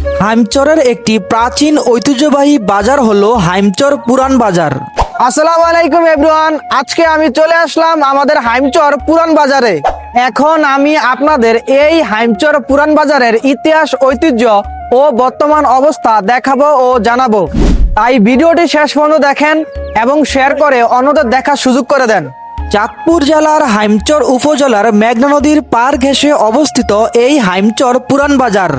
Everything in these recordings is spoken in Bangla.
হাইমচরের একটি প্রাচীন ঐতিহ্যবাহী বাজার হলো হাইমচর পুরান বাজার। আসসালামু আলাইকুম এভরিওয়ান, আজকে আমি চলে আসলাম আমাদের হাইমচর পুরান বাজারে। এখন আমি আপনাদের এই হাইমচর পুরান বাজারের ইতিহাস, ঐতিহ্য ও বর্তমান অবস্থা দেখাবো ও জানাবো। তাই ভিডিওটি শেষ পর্যন্ত দেখেন এবং শেয়ার করে অন্যদের দেখার সুযোগ করে দেন। চাঁদপুর জেলার হাইমচর উপজেলার মেঘনা নদীর পার ঘেঁষে অবস্থিত এই হাইমচর পুরান বাজার।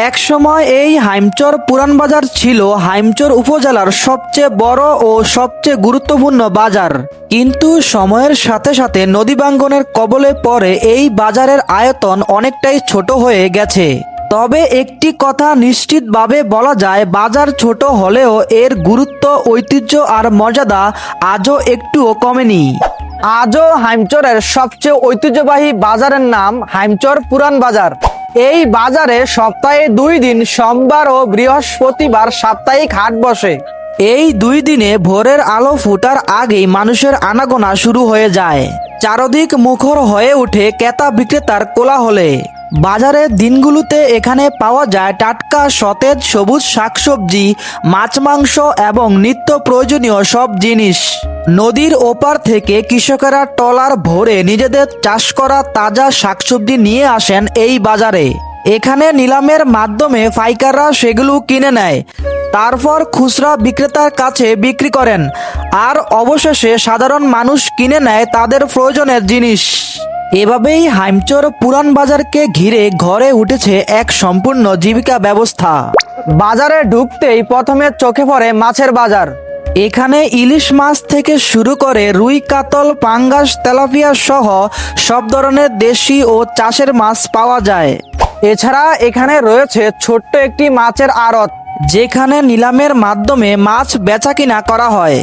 একসময় এই হাইমচর পুরান বাজার ছিল হাইমচর উপজেলার সবচেয়ে বড় ও সবচেয়ে গুরুত্বপূর্ণ বাজার, কিন্তু সময়ের সাথে সাথে নদী ভাঙ্গনের কবলে পড়ে এই বাজারের আয়তন অনেকটাই ছোট হয়ে গেছে। তবে একটি কথা নিশ্চিতভাবে বলা যায়, বাজার ছোট হলেও এর গুরুত্ব, ঐতিহ্য আর মর্যাদা আজও একটুও কমেনি। আজও হাইমচরের সবচেয়ে ঐতিহ্যবাহী বাজারের নাম হাইমচর পুরান বাজার। এই বাজারে সপ্তাহে 2 দিন, সোমবার ও বৃহস্পতিবার সাপ্তাহিক হাট বসে। এই 2 দিনে ভোরের আলো ফোটার আগেই মানুষের আনাগোনা শুরু হয়ে যায়। চারদিক মুখর হয়ে ওঠে ক্রেতা বিক্রেতার কোলাহলে। বাজারের দিনগুলোতে এখানে পাওয়া যায় টাটকা সতেজ সবুজ শাকসবজি, মাছ, মাংস এবং নিত্য প্রয়োজনীয় সব জিনিস। নদীর ওপার থেকে কৃষকেরা ট্রলার ভরে নিজেদের চাষ করা তাজা শাকসবজি নিয়ে আসেন এই বাজারে। এখানে নিলামের মাধ্যমে পাইকাররা সেগুলো কিনে নেয়, তারপর খুচরা বিক্রেতার কাছে বিক্রি করেন, আর অবশেষে সাধারণ মানুষ কিনে নেয় তাদের প্রয়োজনের জিনিস। এভাবেই হাইমচর পুরান বাজারকে ঘিরে গড়ে উঠেছে এক সম্পূর্ণ জীবিকা ব্যবস্থা। বাজারে ঢুকতেই প্রথমে চোখে পড়ে মাছের বাজার। এখানে ইলিশ মাছ থেকে শুরু করে রুই, কাতল, পাঙ্গাস, তেলাপিয়া সহ সব ধরনের দেশি ও চাষের মাছ পাওয়া যায়। এছাড়া এখানে রয়েছে ছোট্ট একটি মাছের আড়ত, যেখানে নিলামের মাধ্যমে মাছ বেচাকিনা করা হয়।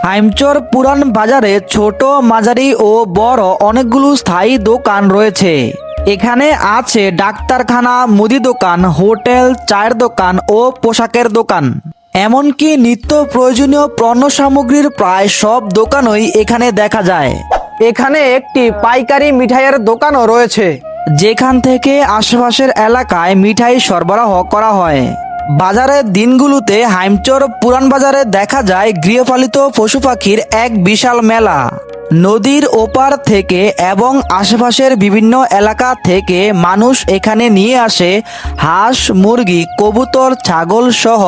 হাইমচর পুরান বাজারে ছোট, মাঝারি ও বড় অনেকগুলো স্থায়ী দোকান রয়েছে। এখানে আছে ডাক্তারখানা, মুদি দোকান, হোটেল, চায়ের দোকান ও পোশাকের দোকান। এমনকি নিত্য প্রয়োজনীয় পণ্য সামগ্রীর প্রায় সব দোকানই এখানে দেখা যায়। এখানে একটি পাইকারি মিঠাইয়ের দোকানও রয়েছে, যেখান থেকে আশেপাশের এলাকায় মিঠাই সরবরাহ করা হয়। বাজারের দিনগুলোতে হাইমচর পুরান বাজারে দেখা যায় গৃহপালিত পশু পাখির এক বিশাল মেলা। নদীর ওপার থেকে এবং আশেপাশের বিভিন্ন এলাকা থেকে মানুষ এখানে নিয়ে আসে হাঁস, মুরগি, কবুতর, ছাগল সহ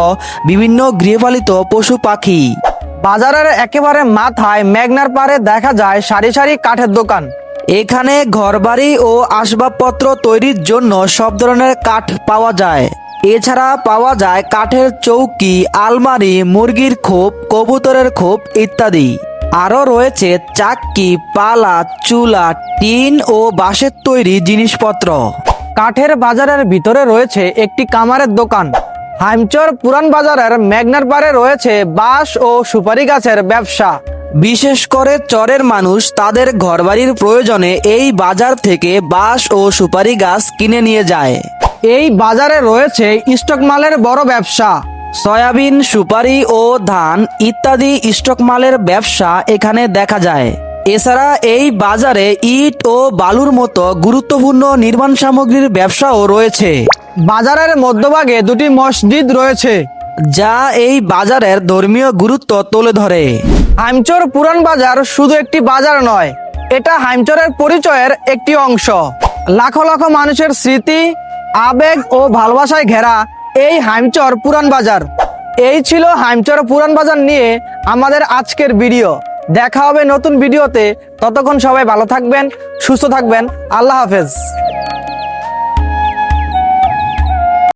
বিভিন্ন গৃহপালিত পশু পাখি। বাজারের একেবারে মাথায় মেঘনার পাড়ে দেখা যায় সারি সারি কাঠের দোকান। এখানে ঘরবাড়ি ও আসবাবপত্র তৈরির জন্য সব ধরনের কাঠ পাওয়া যায়। এছাড়া পাওয়া যায় কাঠের চৌকি, আলমারি, মুরগির খোপ, কবুতরের খোপ ইত্যাদি। আরও রয়েছে চাক্কি, পালা, চুলা, টিন ও বাঁশের তৈরি জিনিসপত্র। কাঠের বাজারের ভিতরে রয়েছে একটি কামারের দোকান। হাইমচর পুরান বাজারের মেঘনার পাড়ে রয়েছে বাঁশ ও সুপারি গাছের ব্যবসা। বিশেষ করে চরের মানুষ তাদের ঘরবাড়ির প্রয়োজনে এই বাজার থেকে বাঁশ ও সুপারি গাছ কিনে নিয়ে যায়। এই বাজারে রয়েছে স্টক মালের বড় ব্যবসা। সয়াবিন, সুপারি ও ধান ইত্যাদি স্টক মালের ব্যবসা এখানে দেখা যায়। এছাড়া এই বাজারে ইট ও বালুর মতো গুরুত্বপূর্ণ নির্মাণ সামগ্রীর ব্যবসাও রয়েছে। বাজারের মধ্যভাগে 2টি মসজিদ রয়েছে, যা এই বাজারের ধর্মীয় গুরুত্ব তুলে ধরে। হাইমচর পুরান বাজার শুধু একটি বাজার নয়, এটা হাইমচরের পরিচয়ের একটি অংশ। লাখো লাখো মানুষের স্মৃতি, আবেগ ও ভালোবাসায় ঘেরা এই হাইমচর পুরান বাজার। এই ছিল হাইমচর পুরান বাজার নিয়ে আমাদের আজকের ভিডিও। দেখা হবে নতুন ভিডিওতে। ততক্ষণ সবাই ভালো থাকবেন, সুস্থ থাকবেন। আল্লাহ হাফেজ।